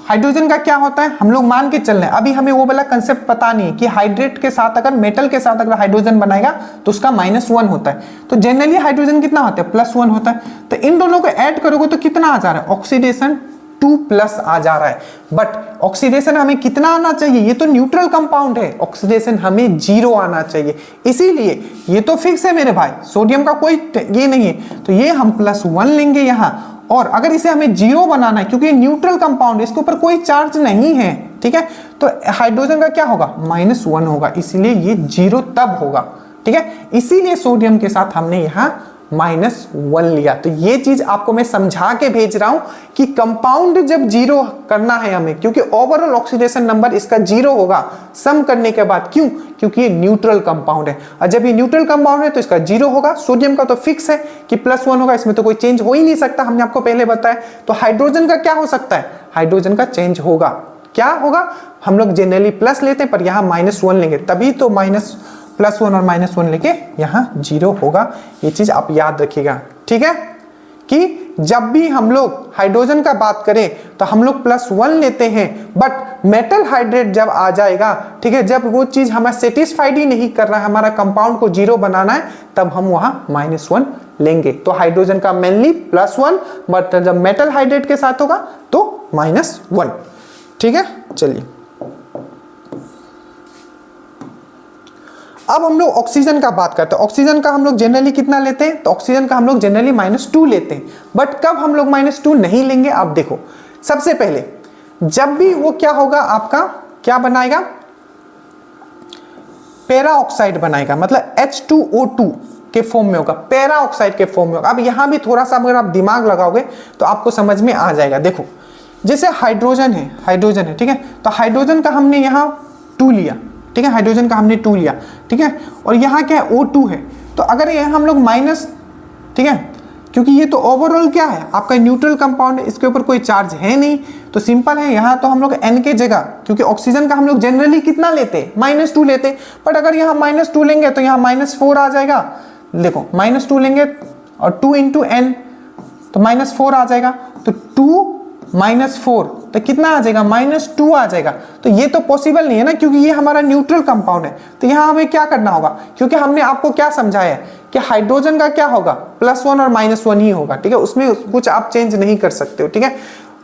हाइड्रोजन का क्या होता है? हम लोग मान के चल रहे हैं, अभी हमें वो वाला कंसेप्ट पता नहीं है कि हाइड्रेट के साथ अगर मेटल के साथ अगर हाइड्रोजन बनाएगा तो उसका -1 होता है। तो जनरली हाइड्रोजन कितना होता है? +1 होता है। तो इन दोनों को ऐड करोगे तो कितना आ जा रहा है? ऑक्सीडेशन 2+ आ जा रहा है। बट ऑक्सीडेशन हमें कितना आना चाहिए? ये तो न्यूट्रल कंपाउंड है, ऑक्सीडेशन हमें 0 आना चाहिए। इसीलिए ये तो फिक्स है मेरे भाई, सोडियम का कोई ये नहीं है, तो ये हम +1 लेंगे यहां। और अगर इसे हमें 0 बनाना है, क्योंकि ये न्यूट्रल कंपाउंड है, इसके ऊपर कोई चार्ज नहीं है, ठीक है, तो हाइड्रोजन का क्या होगा? -1 होगा, इसीलिए ये 0 तब होगा। ठीक है, इसीलिए सोडियम के साथ हमने यहां -1 लिया। तो ये चीज आपको मैं समझा के भेज रहा हूं कि कंपाउंड जब 0 करना है हमें, क्योंकि ओवरऑल ऑक्सीडेशन नंबर इसका 0 होगा सम करने के बाद। क्यों? क्योंकि ये न्यूट्रल कंपाउंड है, और जब ये न्यूट्रल कंपाउंड है तो इसका 0 होगा। सोडियम का तो फिक्स है कि +1 होगा, इसमें तो कोई चेंज हो ही नहीं सकता, हमने आपको पहले बताया। तो हाइड्रोजन का क्या हो सकता है? हाइड्रोजन का चेंज होगा। क्या होगा? हम लोग जनरली प्लस लेते हैं, पर यहां -1 लेंगे, तभी तो +1 और -1 लेके यहाँ 0 होगा। ये चीज आप याद रखिएगा। ठीक है, कि जब भी हम लोग हाइड्रोजन का बात करें तो हम लोग +1 लेते हैं, बट मेटल हाइड्रेट जब आ जाएगा, ठीक है, जब वो चीज हमें सेटिस्फाइड ही नहीं कर रहा है, हमारा कंपाउंड को 0 बनाना है, तब हम वहां -1 लेंगे। तो हाइड्रोजन का मेनली +1, बट जब मेटल हाइड्रेट के साथ होगा तो -1। ठीक है, चलिए अब हम लोग ऑक्सीजन का बात करते हैं। ऑक्सीजन का हम लोग जनरली कितना लेते हैं? तो ऑक्सीजन का हम लोग जनरली -2 लेते हैं। बट कब हम लोग -2 नहीं लेंगे? आप देखो, सबसे पहले जब भी वो क्या होगा, आपका क्या बनाएगा? पैरा ऑक्साइड बनाएगा, मतलब H2O2 के फॉर्म में होगा, पैरा ऑक्साइड के फॉर्म में होगा। अब यहां भी थोड़ा सा अगर आप दिमाग लगाओगे तो आपको समझ में आ जाएगा। देखो, जैसे हाइड्रोजन है, ठीक है, तो हाइड्रोजन का हमने यहां 2 लिया, ठीक है, हाइड्रोजन का हमने 2 लिया, ठीक है, और यहाँ क्या है? O2 है। तो अगर ये हम लोग माइनस, ठीक है, क्योंकि ये तो ओवरऑल क्या है आपका न्यूट्रल कंपाउंड है, इसके ऊपर कोई चार्ज है नहीं, तो सिंपल है, यहाँ तो हम लोग N के जगह, क्योंकि ऑक्सीजन का हम लोग जनरली कितना लेते हैं? -2 लेते हैं। बट अगर यहाँ -2 लेंगे तो यहाँ -4 आ जाएगा। देखो, -2 लेंगे और 2 × N तो -4 आ जाएगा, तो 2 -4 तो कितना आ जाएगा? -2 आ जाएगा। तो ये तो पॉसिबल नहीं है ना, क्योंकि ये हमारा न्यूट्रल कंपाउंड है। तो यहाँ हमें क्या करना होगा? क्योंकि हमने आपको क्या समझाया है कि हाइड्रोजन का क्या होगा? +1 और -1 ही होगा, ठीक है, उसमें कुछ आप चेंज नहीं कर सकते हो, ठीक है।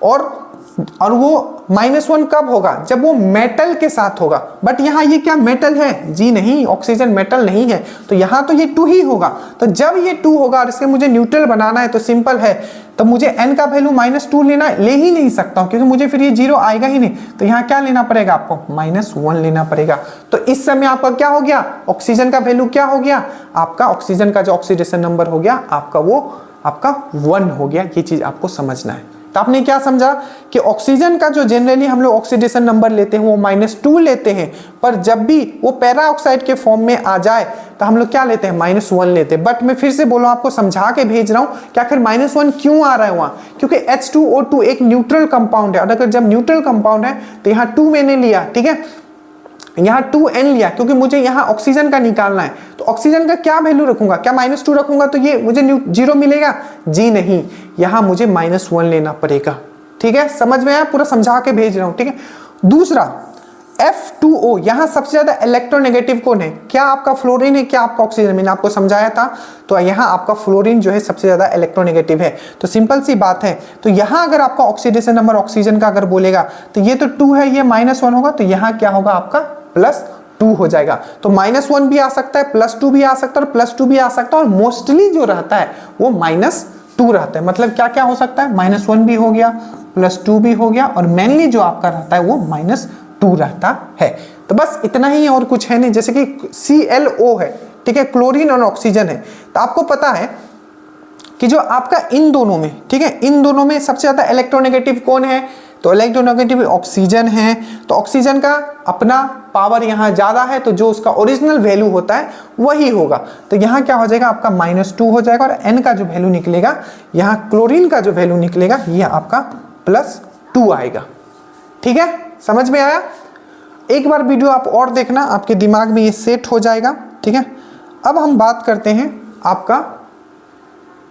और वो -1 कब होगा? जब वो मेटल के साथ होगा। बट यहाँ ये क्या मेटल है? जी नहीं, ऑक्सीजन मेटल नहीं है, तो यहाँ तो ये 2 ही होगा। तो जब ये 2 होगा और इसके मुझे न्यूट्रल बनाना है, तो सिंपल है, तो मुझे N का वैल्यू -2 लेना, ले ही नहीं सकता हूँ, क्योंकि मुझे फिर ये 0 आएगा ही नहीं। तो यहाँ क्या लेना पड़ेगा आपको? -1 लेना पड़ेगा। तो इस समय आपका क्या हो गया? ऑक्सीजन का वैल्यू क्या हो गया? आपका ऑक्सीजन का जो ऑक्सीडेशन नंबर हो गया आपका, वो आपका 1 हो गया। ये चीज आपको समझना है, तो आपने क्या समझा कि ऑक्सीजन का जो जनरली हम लोग ऑक्सीडेशन नंबर लेते हैं वो -2 लेते हैं, पर जब भी वो पैरा ऑक्साइड के फॉर्म में आ जाए तो हम लोग क्या लेते हैं, -1 लेते हैं। बट मैं फिर से बोल रहा हूं, आपको समझा के भेज रहा हूं कि आखिर -1 क्यों आ रहा है वहां, क्योंकि H2O2 एक न्यूट्रल कंपाउंड है, और अगर जब न्यूट्रल कंपाउंड है तो यहाँ 2 मैंने लिया, ठीक है, यहाँ 2N लिया, क्योंकि मुझे यहाँ ऑक्सीजन का निकालना है। तो ऑक्सीजन का क्या वैल्यू रखूंगा, क्या -2 रखूंगा तो ये मुझे 0 मिलेगा? जी नहीं, यहाँ मुझे -1 लेना पड़ेगा। ठीक है, समझ में आया? पूरा समझा के भेज रहा हूं, ठीक है। दूसरा F2O, यहाँ सबसे ज्यादा इलेक्ट्रोनेगेटिव कौन है? क्या आपका फ्लोरीन है, क्या आपका ऑक्सीजन? मैंने आपको समझाया था, तो यहाँ आपका फ्लोरीन जो है सबसे ज्यादा इलेक्ट्रोनेगेटिव है। तो सिंपल सी बात है, तो यहाँ अगर आपका ऑक्सीडेशन नंबर ऑक्सीजन का अगर बोलेगा तो ये तो 2 है, ये -1 होगा, तो यहाँ क्या होगा आपका +2 हो जाएगा। तो -1 भी आ सकता है, +2 भी आ सकता है, और +2 भी आ सकता है, और मोस्टली जो रहता है वो -2 रहता है। मतलब क्या क्या हो सकता है, -1 भी हो गया, +2 भी हो गया, और मेनली जो आपका रहता है वो -2 रहता है। तो बस इतना ही, और कुछ है नहीं। जैसे कि ClO है, ठीक है, क्लोरीन और ऑक्सीजन है, तो आपको पता है कि जो आपका इन दोनों में, ठीक है, इन दोनों में सबसे ज्यादा इलेक्ट्रोनेगेटिव कौन है? तो इलेक्ट्रोनेगेटिव ऑक्सीजन है। तो ऑक्सीजन का अपना पावर यहाँ ज्यादा है, तो जो उसका ओरिजिनल वैल्यू होता है वही होगा। तो यहाँ क्या हो जाएगा आपका -2 हो जाएगा, और N का जो वैल्यू निकलेगा, यहाँ क्लोरीन का जो वैल्यू निकलेगा, ये आपका +2 आएगा। ठीक है, समझ में आया? एक बार वीडियो आप और देखना, आपके दिमाग में ये सेट हो जाएगा। ठीक है, अब हम बात करते हैं आपका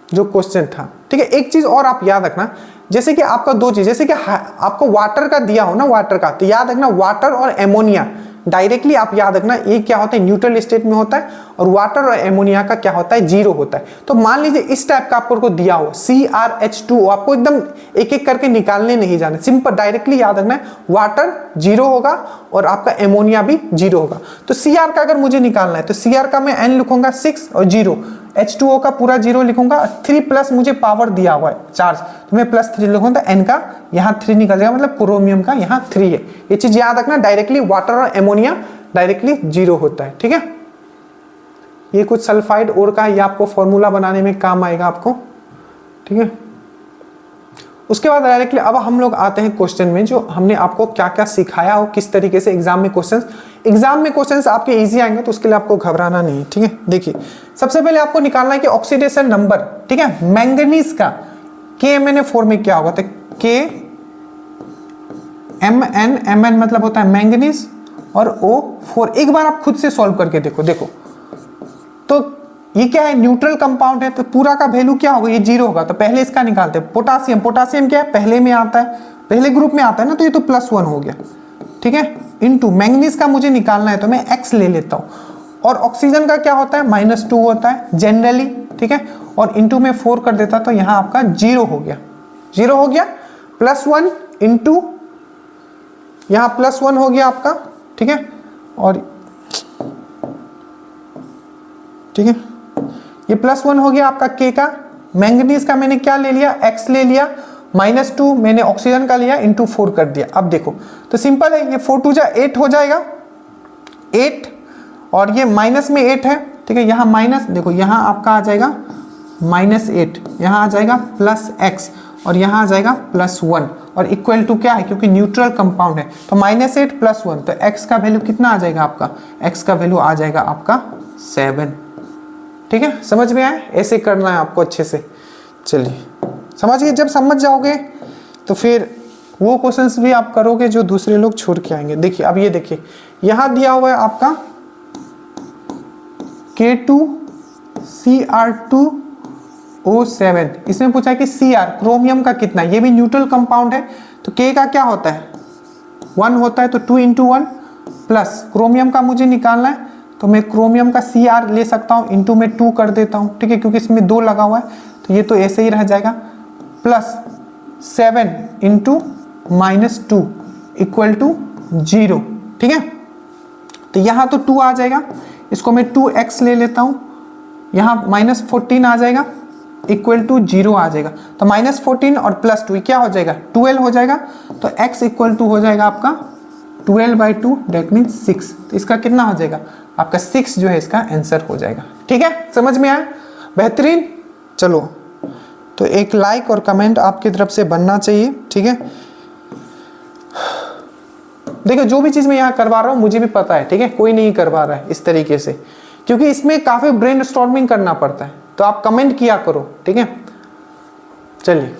जो क्वेश्चन था। ठीक है, एक चीज और आप याद रखना, जैसे कि आपका 2 चीज, जैसे कि आपको वाटर का दिया हो ना, वाटर का, तो याद रखना वाटर और एमोनिया डायरेक्टली आप याद रखना, ये क्या होता है, न्यूट्रल स्टेट में होता है, और वाटर और एमोनिया का क्या होता है, 0 होता है। तो मान लीजिए इस टाइप का आपको दिया हो CrH2O, आपको एकदम एक एक करके निकालने नहीं जाना, सिंपल डायरेक्टली याद रखना है, वाटर 0 होगा और आपका एमोनिया भी 0 होगा। तो Cr का अगर मुझे निकालना है तो Cr का मैं N लिखूंगा 6 और 0, H2O का पूरा 0 लिखूंगा, 3 प्लस मुझे पावर दिया हुआ है चार्ज, तो मैं +3 लिखूंगा, तो N का यहाँ 3 निकल जाएगा, मतलब क्रोमियम का यहाँ 3 है। ये चीज याद रखना, डायरेक्टली वाटर और एमोनिया डायरेक्टली 0 होता है। ठीक है, ये कुछ सल्फाइड और का, ये आपको फॉर्मूला बनाने में काम आएगा आपको। ठीक है, उसके बाद डायरेक्टली अब हम लोग आते हैं क्वेश्चन में, जो हमने आपको क्या क्या सिखाया हो, किस तरीके से एग्जाम में क्वेश्चंस आपके इजी आएंगे, तो उसके लिए आपको घबराना नहीं है। ठीक है, देखिए सबसे पहले आपको निकालना है कि ऑक्सीडेशन नंबर, ठीक है, मैंगनीज का KMnO4 में क्या होगा, तो KMnMn मतलब होता है मैंगनीज, और O4 एक बार आप खुद से सॉल्व करके देखो। तो ये क्या है, न्यूट्रल कंपाउंड है, तो पूरा का वैल्यू क्या होगा, ये 0 होगा। तो पहले इसका निकालते हैं। पोटासियम क्या है, पहले में आता है, पहले ग्रुप में आता है ना, तो ये तो +1 हो गया। ठीक है, इनटू मैंगनीज का मुझे निकालना है, तो मैं X ले लेता हूं, और ऑक्सीजन का क्या होता है, -2 होता है जनरली। ठीक है, और इनटू में 4 कर देता, तो यहां आपका 0 हो गया, +1 इंटू यहां +1 हो गया आपका। ठीक है, और ठीक है, ये +1 हो गया आपका K का। मैंगनीज का मैंने क्या ले लिया, X ले लिया, -2 मैंने ऑक्सीजन का लिया, इंटू 4 कर दिया। अब देखो तो सिंपल है, ये 4 2 जा 8 हो जाएगा, 8, और ये माइनस में 8 है। ठीक है, यहाँ माइनस, देखो यहाँ आपका आ जाएगा -8, यहाँ आ जाएगा +X, और यहाँ आ जाएगा +1, और इक्वल टू क्या है, क्योंकि न्यूट्रल कंपाउंड है, तो -8 +1, तो X का वैल्यू कितना आ जाएगा आपका, X का वैल्यू आ जाएगा आपका 7। ठीक है, समझ में आया? ऐसे करना है आपको अच्छे से। चलिए समझ गए, जब समझ जाओगे तो फिर वो क्वेश्चंस भी आप करोगे जो दूसरे लोग छोड़ के आएंगे। देखिए अब ये देखिए, यहां दिया हुआ है आपका K2Cr2O7, इसमें पूछा है कि Cr क्रोमियम का कितना, ये भी न्यूट्रल कंपाउंड है, तो K का क्या होता है, 1 होता है, तो 2 × 1 प्लस क्रोमियम का मुझे निकालना है, तो मैं क्रोमियम का Cr ले सकता हूँ, इंटू में 2 कर देता हूँ। ठीक है, क्योंकि इसमें 2 लगा हुआ है, तो ये तो ऐसे ही रह जाएगा, +7 इंटू -2 इक्वल टू 0। ठीक है, तो यहाँ तो 2 आ जाएगा, इसको मैं 2x ले लेता हूँ, यहाँ -14 आ जाएगा, इक्वल टू 0 आ जाएगा, तो -14 और +2 क्या हो जाएगा, 12 हो जाएगा, तो x इक्वल टू हो जाएगा आपका 12/2, डेट मीन 6। तो इसका कितना हो जाएगा आपका 6 जो है इसका आंसर हो जाएगा। ठीक है, समझ में आया? बेहतरीन। चलो तो एक लाइक और कमेंट आपकी तरफ से बनना चाहिए, ठीक है। देखो जो भी चीज़ मैं यहाँ करवा रहा हूँ मुझे भी पता है, ठीक है, कोई नहीं करवा रहा है इस तरीके से, क्योंकि इसमें काफ़ी ब्रेनस्टॉर्मिंग करना पड़ता है। तो आप कमेंट किया करो, ठीक है। चलिए,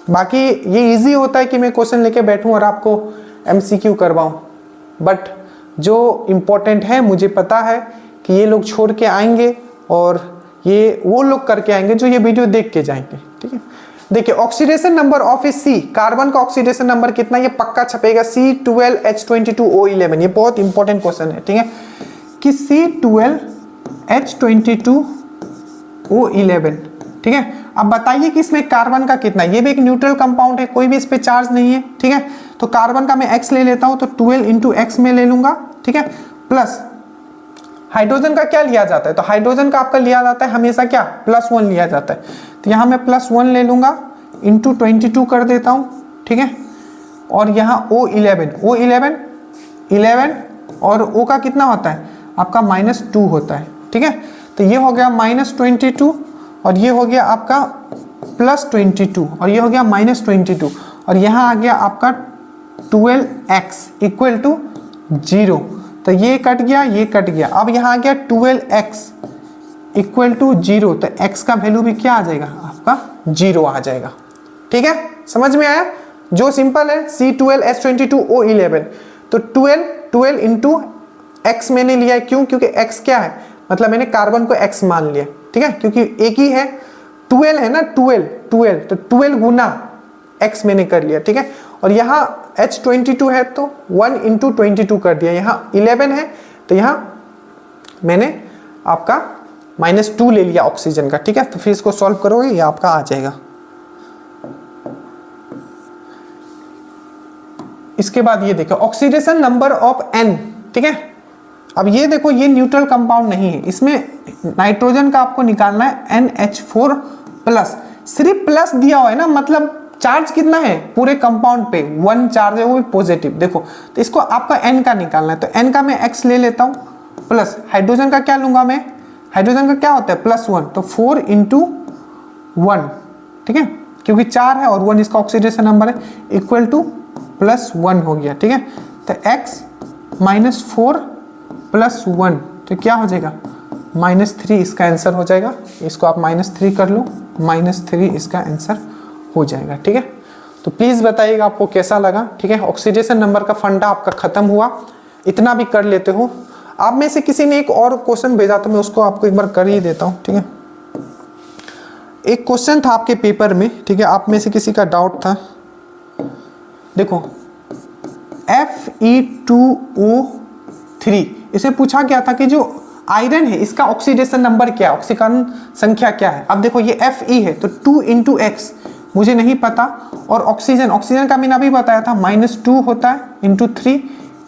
बाकी ये इजी होता है कि मैं क्वेश्चन लेके बैठूं और आपको MCQ करवाऊं, बट जो इम्पोर्टेंट है मुझे पता है कि ये लोग छोड़ के आएंगे और ये वो लोग करके आएंगे जो ये वीडियो देख के जाएंगे, ठीक है। देखिए oxidation number of a C, carbon का ऑक्सीडेशन नंबर कितना, ये पक्का छपेगा C12H22O11। ये बहुत इंपॉर्टेंट क्वेश्चन है, ठीक है, कि C12H22O11, ठीक है। अब बताइए कि इसमें कार्बन का कितना है, ये भी एक न्यूट्रल कंपाउंड है, कोई भी इस पे चार्ज नहीं है, ठीक है। तो कार्बन का मैं X ले लेता हूं, तो 12 × X में ले लूंगा, ठीक है, प्लस हाइड्रोजन का क्या लिया जाता है, तो हाइड्रोजन का आपका लिया जाता है हमेशा क्या, +1 लिया जाता है। तो यहाँ मैं +1 ले लूंगा, × 22 कर देता हूँ, ठीक है। और यहाँ O11 11 और O का कितना होता है आपका -2 होता है, ठीक है। तो ये हो गया -22 और ये हो गया आपका +22 और ये हो गया -22 और यहाँ आ गया आपका 12x = 0। तो ये कट गया, ये कट गया। अब यहाँ आ गया 12x = 0, तो x का वैल्यू भी क्या आ जाएगा आपका 0 आ जाएगा, ठीक है। समझ में आया, जो सिंपल है C12H22O11। तो 12 × x मैंने लिया है, क्यों, क्योंकि x क्या है, मतलब मैंने कार्बन को x मान लिया, ठीक है, क्योंकि एक ही है, 12 है ना, 12 तो 12 गुना x मैंने कर लिया, ठीक है। और यहाँ H22 है तो 1 × 22 कर दिया, यहाँ 11 है तो यहाँ मैंने आपका -2 ले लिया ऑक्सीजन का, ठीक है। तो फिर इसको सॉल्व करोगे ये आपका आ जाएगा। इसके बाद ये देखो ऑक्सीडेशन नंबर ऑफ N, ठीक है। अब ये देखो ये न्यूट्रल कंपाउंड नहीं है, इसमें नाइट्रोजन का आपको निकालना है NH4+, सिर्फ प्लस दिया हुआ है ना, मतलब चार्ज कितना है पूरे कंपाउंड पे, 1 चार्ज है, वो भी पॉजिटिव। देखो तो इसको आपका N का निकालना है, तो N का मैं X ले लेता हूँ, प्लस हाइड्रोजन का क्या लूंगा मैं, हाइड्रोजन का क्या होता है +1, तो 4 × 1, ठीक है, क्योंकि 4 है और 1 इसका ऑक्सीडेशन नंबर है, = +1 हो गया, ठीक है। तो X -4 + 1 तो क्या हो जाएगा -3, इसका आंसर हो जाएगा। इसको आप -3 कर लो, -3 इसका आंसर हो जाएगा, ठीक है। तो प्लीज़ बताइएगा आपको कैसा लगा, ठीक है। ऑक्सीडेशन नंबर का फंडा आपका खत्म हुआ, इतना भी कर लेते हो। आप में से किसी ने एक और क्वेश्चन भेजा तो मैं उसको आपको एक बार कर ही देता हूँ, ठीक है। एक क्वेश्चन था आपके पेपर में, ठीक है, आप में से किसी का डाउट था, देखो Fe2O3, इसे पूछा गया था कि जो आयरन है इसका ऑक्सीडेशन नंबर क्या है, ऑक्सीकरण संख्या क्या है। अब देखो ये Fe है तो 2 × X मुझे नहीं पता, और ऑक्सीजन का मैंने अभी बताया था -2 होता है × 3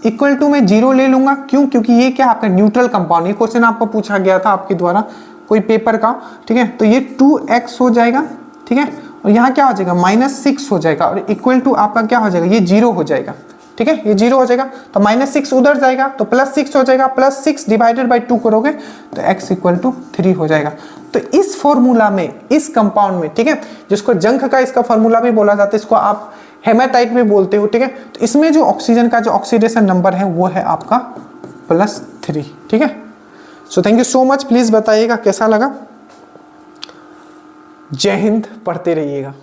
= मैं 0 ले लूंगा, क्यों, क्योंकि ये क्या आपका न्यूट्रल कंपाउंड, ये क्वेश्चन आपको पूछा गया था आपके द्वारा कोई पेपर का, ठीक है। तो ये 2x हो जाएगा, ठीक है, और यहाँ क्या हो जाएगा -6 हो जाएगा, और = आपका क्या हो जाएगा, ये 0 हो जाएगा, ठीक है, ये 0 हो जाएगा। तो -6 उधर जाएगा तो +6 हो जाएगा, +6 / 2 करोगे तो x = 3 हो जाएगा। तो इस फॉर्मूला में, इस कंपाउंड में, ठीक है, जिसको जंक का इसका फॉर्मूला भी बोला जाता है, इसको आप हेमाटाइट भी बोलते हो, ठीक है। तो इसमें जो ऑक्सीजन का जो ऑक्सीडेशन नंबर है वो है आपका +3, ठीक है। So thank you so much, please बताइएगा कैसा लगा। जय हिंद, पढ़ते रहिएगा।